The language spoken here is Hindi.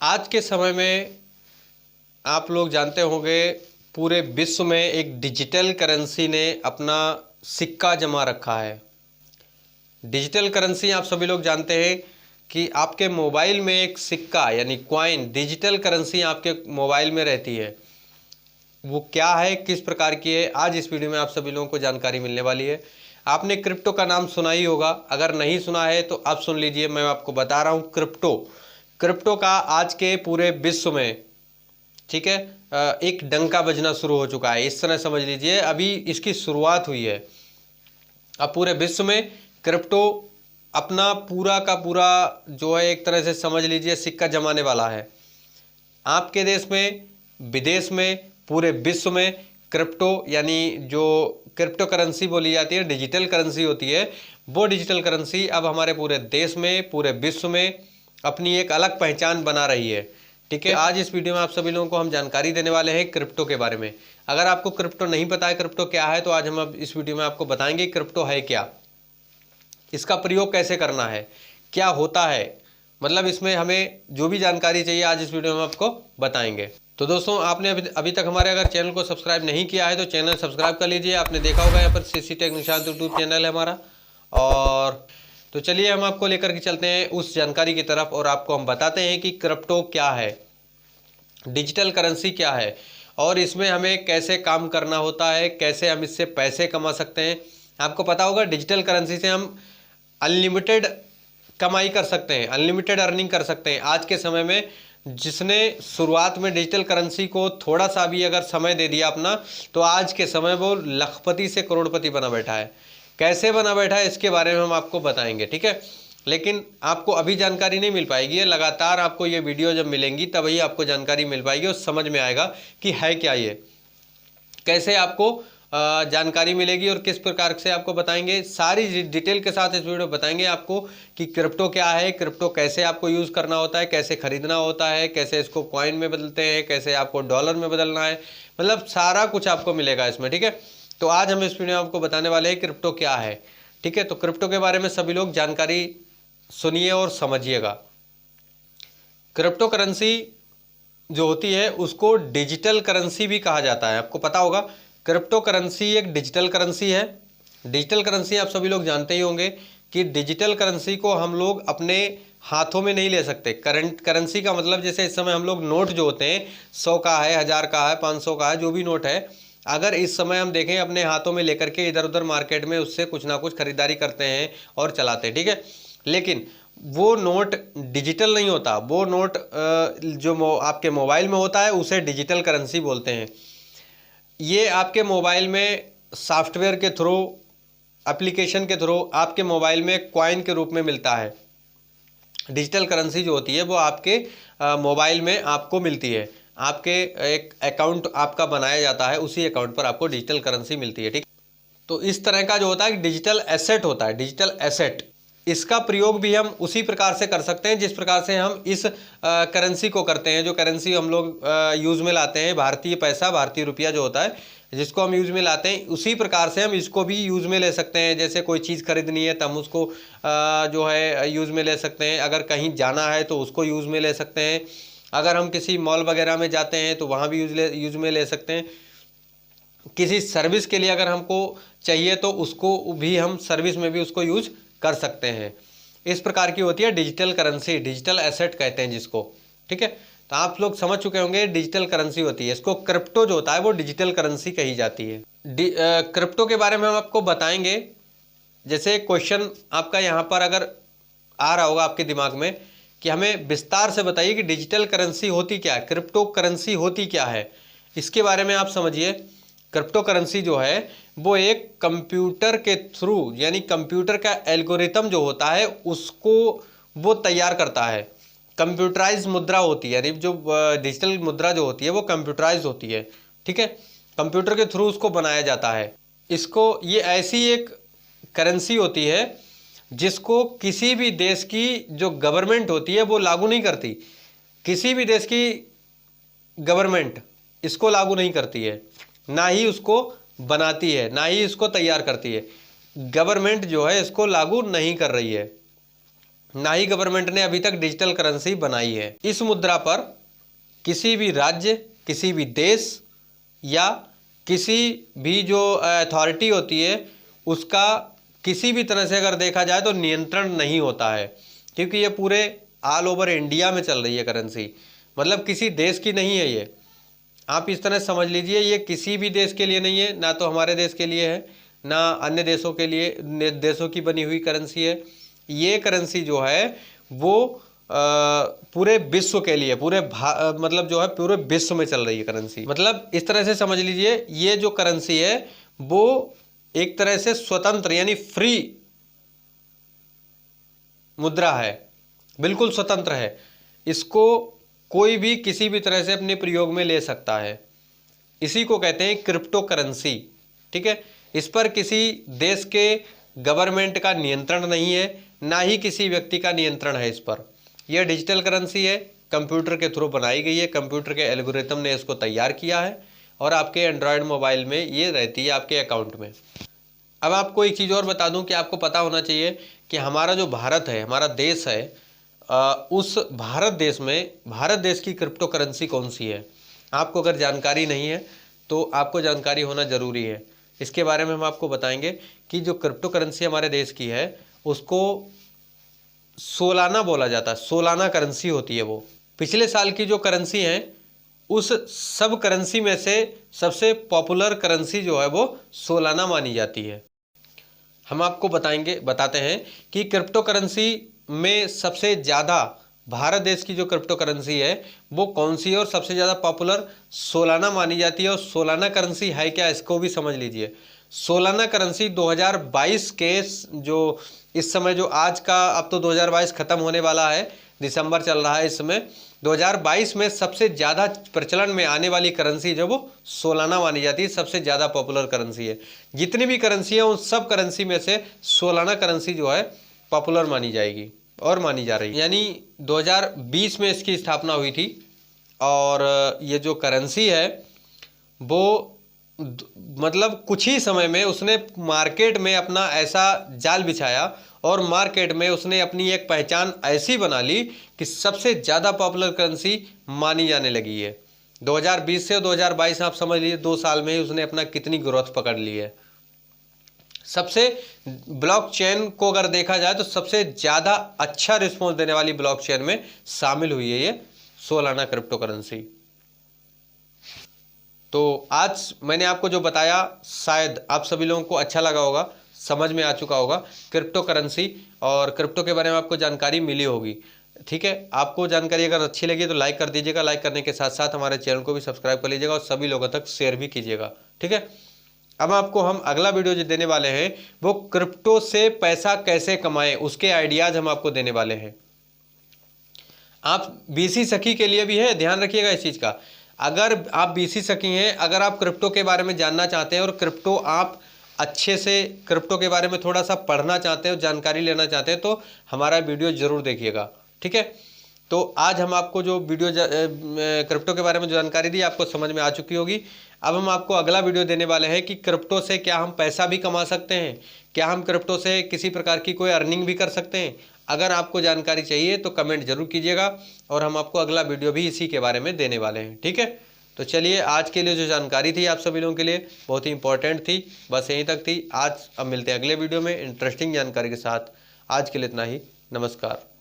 आज के समय में आप लोग जानते होंगे पूरे विश्व में एक डिजिटल करेंसी ने अपना सिक्का जमा रखा है। डिजिटल करेंसी आप सभी लोग जानते हैं कि आपके मोबाइल में एक सिक्का यानी कॉइन डिजिटल करेंसी आपके मोबाइल में रहती है। वो क्या है, किस प्रकार की है, आज इस वीडियो में आप सभी लोगों को जानकारी मिलने वाली है। आपने क्रिप्टो का नाम सुना ही होगा, अगर नहीं सुना है तो अब सुन लीजिए। मैं आपको बता रहा हूँ क्रिप्टो का आज के पूरे विश्व में, ठीक है, एक डंका बजना शुरू हो चुका है। इस तरह समझ लीजिए, अभी इसकी शुरुआत हुई है। अब पूरे विश्व में क्रिप्टो अपना पूरा का पूरा जो है एक तरह से समझ लीजिए सिक्का जमाने वाला है। आपके देश में, विदेश में, पूरे विश्व में क्रिप्टो यानी जो क्रिप्टो करेंसी बोली जाती है, डिजिटल करेंसी होती है, वो डिजिटल करेंसी अब हमारे पूरे देश में, पूरे विश्व में अपनी एक अलग पहचान बना रही है। ठीक है, आज इस वीडियो में आप सभी लोगों को हम जानकारी देने वाले हैं क्रिप्टो के बारे में। अगर आपको क्रिप्टो नहीं पता है क्रिप्टो क्या है, तो आज हम अब इस वीडियो में आपको बताएंगे क्रिप्टो है क्या, इसका प्रयोग कैसे करना है, क्या होता है, मतलब इसमें हमें जो भी जानकारी चाहिए आज इस वीडियो में आपको बताएंगे। तो दोस्तों, आपने अभी तक हमारे अगर चैनल को सब्सक्राइब नहीं किया है तो चैनल सब्सक्राइब कर लीजिए। आपने देखा होगा यहाँ पर CC tech Nishant YouTube channel है हमारा। और तो चलिए हम आपको लेकर के चलते हैं उस जानकारी की तरफ और आपको हम बताते हैं कि क्रिप्टो क्या है, डिजिटल करेंसी क्या है और इसमें हमें कैसे काम करना होता है, कैसे हम इससे पैसे कमा सकते हैं। आपको पता होगा डिजिटल करेंसी से हम अनलिमिटेड कमाई कर सकते हैं, अनलिमिटेड अर्निंग कर सकते हैं। आज के समय में जिसने शुरुआत में डिजिटल करेंसी को थोड़ा सा भी अगर समय दे दिया अपना, तो आज के समय वो लखपति से करोड़पति बना बैठा है। कैसे बना बैठा है इसके बारे में हम आपको बताएंगे, ठीक है। लेकिन आपको अभी जानकारी नहीं मिल पाएगी, लगातार आपको ये वीडियो जब मिलेंगी तभी आपको जानकारी मिल पाएगी और समझ में आएगा कि है क्या ये, कैसे आपको जानकारी मिलेगी और किस प्रकार से आपको बताएंगे। सारी डिटेल के साथ इस वीडियो बताएंगे आपको कि क्रिप्टो क्या है, क्रिप्टो कैसे आपको यूज़ करना होता है, कैसे खरीदना होता है, कैसे इसको कॉइन में बदलते हैं, कैसे आपको डॉलर में बदलना है, मतलब सारा कुछ आपको मिलेगा इसमें, ठीक है। तो आज हम इस वीडियो में आपको बताने वाले हैं क्रिप्टो क्या है, ठीक है। तो क्रिप्टो के बारे में सभी लोग जानकारी सुनिए और समझिएगा। क्रिप्टो करेंसी जो होती है उसको डिजिटल करेंसी भी कहा जाता है। आपको पता होगा क्रिप्टो करेंसी एक डिजिटल करेंसी है। डिजिटल करेंसी आप सभी लोग जानते ही होंगे कि डिजिटल करेंसी को हम लोग अपने हाथों में नहीं ले सकते। करंट करेंसी का मतलब जैसे इस समय हम लोग नोट जो होते हैं 100 का है, 1000 का है, 500 का है, जो भी नोट है, अगर इस समय हम देखें अपने हाथों में लेकर के इधर उधर मार्केट में उससे कुछ ना कुछ खरीदारी करते हैं और चलाते हैं, ठीक है। लेकिन वो नोट डिजिटल नहीं होता। वो नोट जो आपके मोबाइल में होता है उसे डिजिटल करेंसी बोलते हैं। ये आपके मोबाइल में सॉफ्टवेयर के थ्रू, एप्लीकेशन के थ्रू आपके मोबाइल में कॉइन के रूप में मिलता है। डिजिटल करेंसी जो होती है वो आपके मोबाइल में आपको मिलती है। आपके एक अकाउंट आपका बनाया जाता है, उसी अकाउंट पर आपको डिजिटल करेंसी मिलती है, ठीक। तो इस तरह का जो होता है डिजिटल एसेट होता है, डिजिटल एसेट। इसका प्रयोग भी हम उसी प्रकार से कर सकते हैं जिस प्रकार से हम इस करेंसी को करते हैं। जो करेंसी हम लोग यूज़ में लाते हैं, भारतीय पैसा, भारतीय रुपया जो होता है, जिसको हम यूज़ में लाते हैं, उसी प्रकार से हम इसको भी यूज़ में ले सकते हैं। जैसे कोई चीज़ खरीदनी है तो हम उसको जो है यूज़ में ले सकते हैं। अगर कहीं जाना है तो उसको यूज़ में ले सकते हैं। अगर हम किसी मॉल वगैरह में जाते हैं तो वहाँ भी यूज़ में ले सकते हैं। किसी सर्विस के लिए अगर हमको चाहिए तो उसको भी हम सर्विस में भी उसको यूज कर सकते हैं। इस प्रकार की होती है डिजिटल करेंसी, डिजिटल एसेट कहते हैं जिसको, ठीक है। तो आप लोग समझ चुके होंगे डिजिटल करेंसी होती है। इसको क्रिप्टो जो होता है वो डिजिटल करेंसी कही जाती है। क्रिप्टो के बारे में हम आपको बताएंगे। जैसे क्वेश्चन आपका यहाँ पर अगर आ रहा होगा आपके दिमाग में कि हमें विस्तार से बताइए कि डिजिटल करेंसी होती क्या है, क्रिप्टो करेंसी होती क्या है, इसके बारे में आप समझिए। क्रिप्टो करेंसी जो है वो एक कंप्यूटर के थ्रू, यानी कंप्यूटर का एल्गोरिथम जो होता है उसको वो तैयार करता है। कंप्यूटराइज मुद्रा होती है, यानी जो डिजिटल मुद्रा जो होती है वो कंप्यूटराइज होती है, ठीक है। कंप्यूटर के थ्रू उसको बनाया जाता है। इसको, ये ऐसी एक करेंसी होती है जिसको किसी भी देश की जो गवर्नमेंट होती है वो लागू नहीं करती। किसी भी देश की गवर्नमेंट इसको लागू नहीं करती है, ना ही उसको बनाती है, ना ही इसको तैयार करती है। गवर्नमेंट जो है इसको लागू नहीं कर रही है। ना ही गवर्नमेंट ने अभी तक डिजिटल करेंसी बनाई है। इस मुद्रा पर किसी भी राज्य, किसी भी देश या किसी भी जो अथॉरिटी होती है उसका किसी भी तरह से अगर देखा जाए तो नियंत्रण नहीं होता है, क्योंकि ये पूरे ऑल ओवर इंडिया में चल रही है करेंसी, मतलब किसी देश की नहीं है ये। आप इस तरह समझ लीजिए, ये किसी भी देश के लिए नहीं है, ना तो हमारे देश के लिए है, ना अन्य देशों के लिए, देशों की बनी हुई करेंसी है। ये करेंसी जो है वो पूरे विश्व के लिए, मतलब जो है पूरे विश्व में चल रही है करेंसी। मतलब इस तरह से समझ लीजिए, ये जो करेंसी है वो एक तरह से स्वतंत्र यानी फ्री मुद्रा है, बिल्कुल स्वतंत्र है। इसको कोई भी किसी भी तरह से अपने प्रयोग में ले सकता है। इसी को कहते हैं क्रिप्टो करेंसी, ठीक है। इस पर किसी देश के गवर्नमेंट का नियंत्रण नहीं है, ना ही किसी व्यक्ति का नियंत्रण है इस पर। यह डिजिटल करेंसी है, कंप्यूटर के थ्रू बनाई गई है, कंप्यूटर के एल्गोरिथम ने इसको तैयार किया है और आपके एंड्रॉयड मोबाइल में ये रहती है आपके अकाउंट में। अब आपको एक चीज़ और बता दूं कि आपको पता होना चाहिए कि हमारा जो भारत है, हमारा देश है, उस भारत देश में भारत देश की क्रिप्टो करेंसी कौन सी है। आपको अगर जानकारी नहीं है तो आपको जानकारी होना ज़रूरी है। इसके बारे में हम आपको बताएंगे कि जो क्रिप्टो करेंसी हमारे देश की है उसको सोलाना बोला जाता है, सोलाना करेंसी होती है वो। पिछले साल की जो करेंसी है उस सब करेंसी में से सबसे पॉपुलर करेंसी जो है वो सोलाना मानी जाती है। हम आपको बताते हैं कि क्रिप्टो करेंसी में सबसे ज़्यादा भारत देश की जो क्रिप्टो करेंसी है वो कौन सी है और सबसे ज़्यादा पॉपुलर सोलाना मानी जाती है। और सोलाना करेंसी है क्या, इसको भी समझ लीजिए। सोलाना करेंसी 2022 के जो इस समय जो आज का, अब तो 2022 ख़त्म होने वाला है, दिसंबर चल रहा है इस समय, 2022 में सबसे ज़्यादा प्रचलन में आने वाली करेंसी जो वो सोलाना मानी जाती है, सबसे ज़्यादा पॉपुलर करेंसी है। जितनी भी करेंसी है उन सब करेंसी में से सोलाना करेंसी जो है पॉपुलर मानी जाएगी और मानी जा रही है। यानी 2020 में इसकी स्थापना हुई थी और ये जो करेंसी है वो मतलब कुछ ही समय में उसने मार्केट में अपना ऐसा जाल बिछाया और मार्केट में उसने अपनी एक पहचान ऐसी बना ली कि सबसे ज़्यादा पॉपुलर करेंसी मानी जाने लगी है। 2020 से 2022 आप समझ लीजिए 2 साल में ही उसने अपना कितनी ग्रोथ पकड़ ली है। सबसे ब्लॉकचेन को अगर देखा जाए तो सबसे ज़्यादा अच्छा रिस्पॉन्स देने वाली ब्लॉकचेन में शामिल हुई है ये सोलाना क्रिप्टो करेंसी। तो आज मैंने आपको जो बताया शायद आप सभी लोगों को अच्छा लगा होगा, समझ में आ चुका होगा क्रिप्टो करेंसी, और क्रिप्टो के बारे में आपको जानकारी मिली होगी। ठीक है, आपको जानकारी अगर अच्छी लगी तो लाइक कर दीजिएगा, लाइक करने के साथ साथ हमारे चैनल को भी सब्सक्राइब कर लीजिएगा और सभी लोगों तक शेयर भी कीजिएगा। ठीक है, अब आपको हम अगला वीडियो जो देने वाले हैं वो क्रिप्टो से पैसा कैसे कमाएं उसके आइडियाज़ हम आपको देने वाले हैं। आप बीसी सखी के लिए भी है, ध्यान रखिएगा इस चीज़ का। अगर आप बीसी सखी हैं, अगर आप क्रिप्टो के बारे में जानना चाहते हैं और क्रिप्टो आप अच्छे से क्रिप्टो के बारे में थोड़ा सा पढ़ना चाहते हैं और जानकारी लेना चाहते हैं तो हमारा वीडियो ज़रूर देखिएगा। ठीक है, तो आज हम आपको जो वीडियो क्रिप्टो के बारे में जो जानकारी दी आपको समझ में आ चुकी होगी। अब हम आपको अगला वीडियो देने वाले हैं कि क्रिप्टो से क्या हम पैसा भी कमा सकते हैं, क्या हम क्रिप्टो से किसी प्रकार की कोई अर्निंग भी कर सकते हैं। अगर आपको जानकारी चाहिए तो कमेंट जरूर कीजिएगा और हम आपको अगला वीडियो भी इसी के बारे में देने वाले हैं। ठीक है, तो चलिए आज के लिए जो जानकारी थी आप सभी लोगों के लिए बहुत ही इंपॉर्टेंट थी, बस यहीं तक थी आज। अब मिलते हैं अगले वीडियो में इंटरेस्टिंग जानकारी के साथ। आज के लिए इतना ही, नमस्कार।